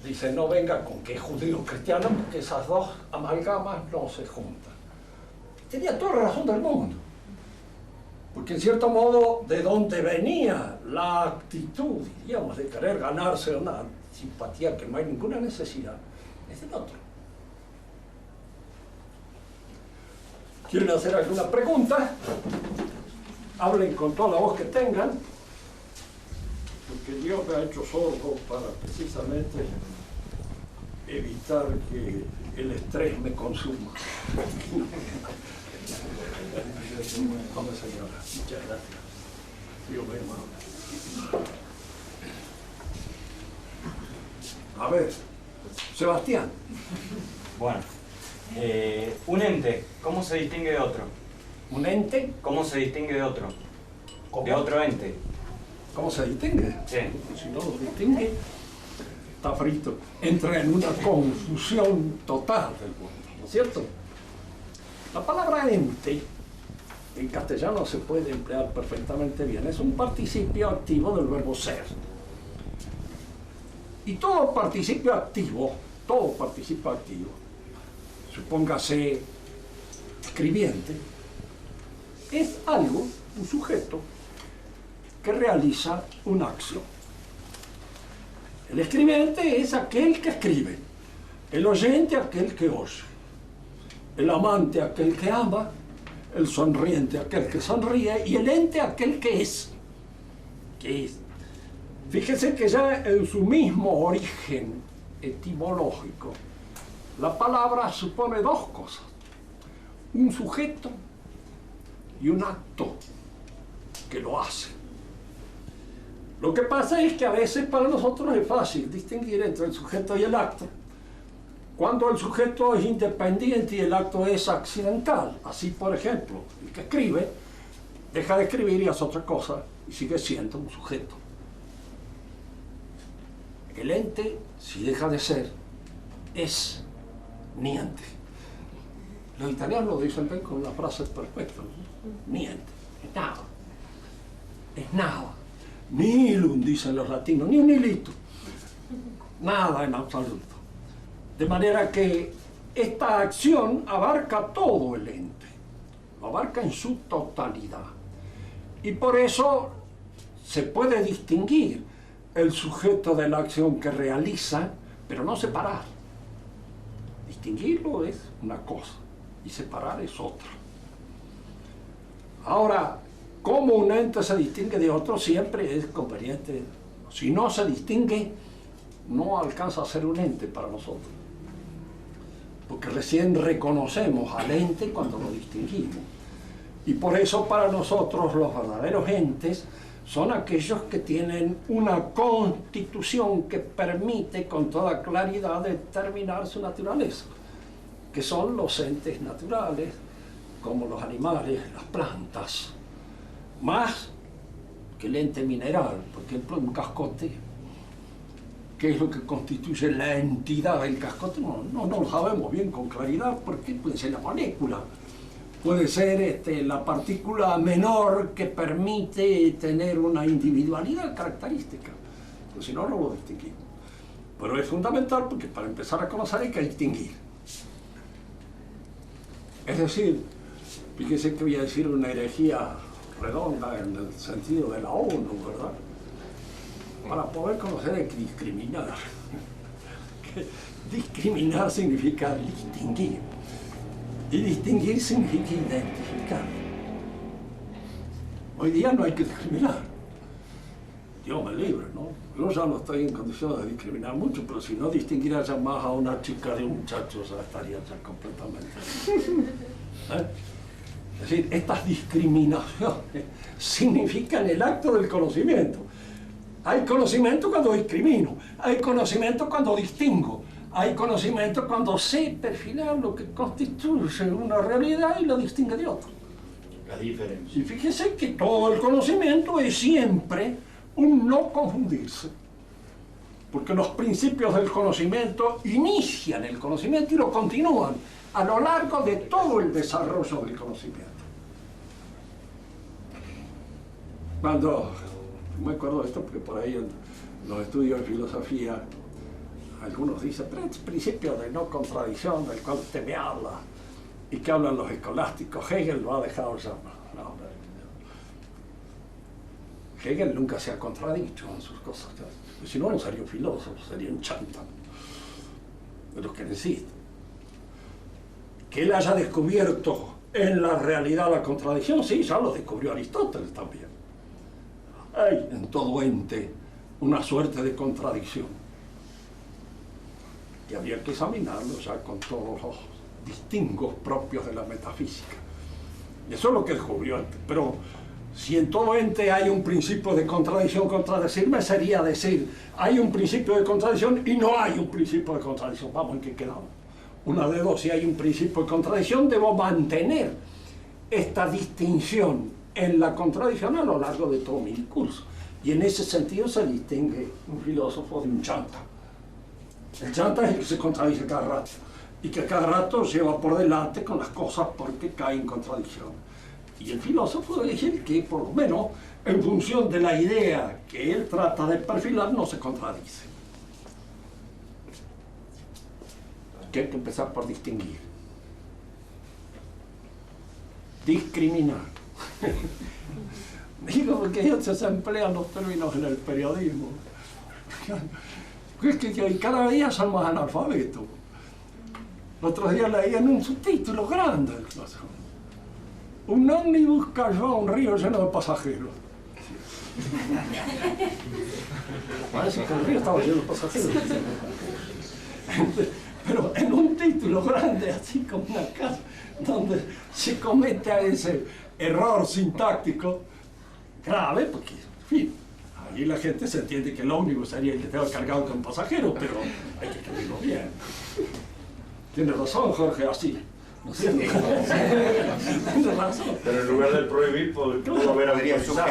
Dice, no venga con que es judío-cristiano, porque esas dos amalgamas no se juntan. Tenía toda la razón del mundo. Porque en cierto modo, de donde venía la actitud, diríamos, de querer ganarse una simpatía que no hay ninguna necesidad, es del otro. ¿Quieren hacer alguna pregunta? Hablen con toda la voz que tengan, porque Dios me ha hecho sordo para precisamente evitar que el estrés me consuma. Vamos, señora. Muchas gracias. Dios me amable. A ver, Sebastián. Bueno, un ente, ¿cómo se distingue de otro? Un ente, ¿Cómo se distingue de otro? ¿cómo? De otro ente. ¿Cómo se distingue? Sí. Si no lo distingue, está frito. Entra en una confusión total del mundo, ¿no es cierto? La palabra ente, en castellano se puede emplear perfectamente bien, es un participio activo del verbo ser. Y todo participio activo, supóngase escribiente, es algo, un sujeto, que realiza una acción. El escribiente es aquel que escribe, el oyente aquel que oye, el amante aquel que ama, el sonriente aquel que sonríe y el ente aquel que es. ¿Qué es? Fíjese que ya en su mismo origen etimológico, la palabra supone dos cosas, un sujeto y un acto que lo hace. Lo que pasa es que a veces para nosotros es fácil distinguir entre el sujeto y el acto, cuando el sujeto es independiente y el acto es accidental. Así, por ejemplo, el que escribe deja de escribir y hace otra cosa y sigue siendo un sujeto. El ente, si deja de ser, es niente. Los italianos lo dicen bien con una frase perfecta, ¿no? Niente, es nada. Es nada. Nihilum, dicen los latinos, ni un hilito. Nada en absoluto. De manera que esta acción abarca todo el ente, lo abarca en su totalidad. Y por eso se puede distinguir el sujeto de la acción que realiza, pero no separar. Distinguirlo es una cosa y separar es otra. Ahora, cómo un ente se distingue de otro siempre es conveniente. Si no se distingue, no alcanza a ser un ente para nosotros. Porque recién reconocemos al ente cuando lo distinguimos. Y por eso para nosotros los verdaderos entes son aquellos que tienen una constitución que permite con toda claridad determinar su naturaleza, que son los entes naturales, como los animales, las plantas, más que el ente mineral. Por ejemplo, un cascote, ¿qué es lo que constituye la entidad del cascote? No lo sabemos bien con claridad, porque puede ser la molécula, puede ser la partícula menor que permite tener una individualidad característica, pues si no, no lo distinguimos. Pero es fundamental porque para empezar a conocer hay que distinguir. Es decir, fíjese que voy a decir una herejía redonda en el sentido de la ONU, ¿verdad? Para poder conocer hay que discriminar. Discriminar significa distinguir. Y distinguir significa identificar. Hoy día no hay que discriminar. Dios me libre, ¿no? Yo ya no estoy en condiciones de discriminar mucho, pero si no distinguiera ya más a una chica de un muchacho, ya estaría ya completamente. ¿Eh? Es decir, estas discriminaciones significan el acto del conocimiento. Hay conocimiento cuando discrimino, hay conocimiento cuando distingo, hay conocimiento cuando sé perfilar lo que constituye una realidad y lo distingue de otra. La diferencia. Y fíjese que todo el conocimiento es siempre un no confundirse, porque los principios del conocimiento inician el conocimiento y lo continúan a lo largo de todo el desarrollo del conocimiento. Cuando, me acuerdo de esto porque por ahí en los estudios de filosofía algunos dicen, pero es principio de no contradicción del cual usted me habla y que hablan los escolásticos, Hegel lo ha dejado ya. No, Hegel nunca se ha contradicho en sus cosas, si no, no sería un filósofo, sería un chántano de los que necesita. Que él haya descubierto en la realidad la contradicción, sí, ya lo descubrió Aristóteles también. Hay en todo ente una suerte de contradicción y habría que examinarlo ya con todos los distingos propios de la metafísica. Y eso es lo que descubrió antes. Pero si en todo ente hay un principio de contradicción, contradecirme sería decir, hay un principio de contradicción y no hay un principio de contradicción. Vamos, ¿en qué quedamos? Una de dos, si hay un principio de contradicción, debo mantener esta distinción en la contradicción a lo largo de todo mi discurso. Y en ese sentido se distingue un filósofo de un chanta. El chanta es el que se contradice cada rato y que cada rato lleva por delante con las cosas porque cae en contradicción. Y el filósofo es el que, por lo menos, en función de la idea que él trata de perfilar, no se contradice. Que hay que empezar por distinguir. Discriminar. Digo, porque ellos se emplean los términos en el periodismo. Es que cada día son más analfabetos. El otro día leían un subtítulo grande. Un ómnibus cayó a un río lleno de pasajeros. Parece que el río estaba lleno de pasajeros. Pero en un título grande, así como una casa, donde se comete ese error sintáctico grave, porque, en fin, ahí la gente se entiende que el ómnibus sería el que estaba cargado con pasajeros, pero hay que escribirlo bien. Tiene razón, Jorge, así. ¿No es cierto? Tiene razón. Pero en lugar de prohibir, pudo haber autorizado.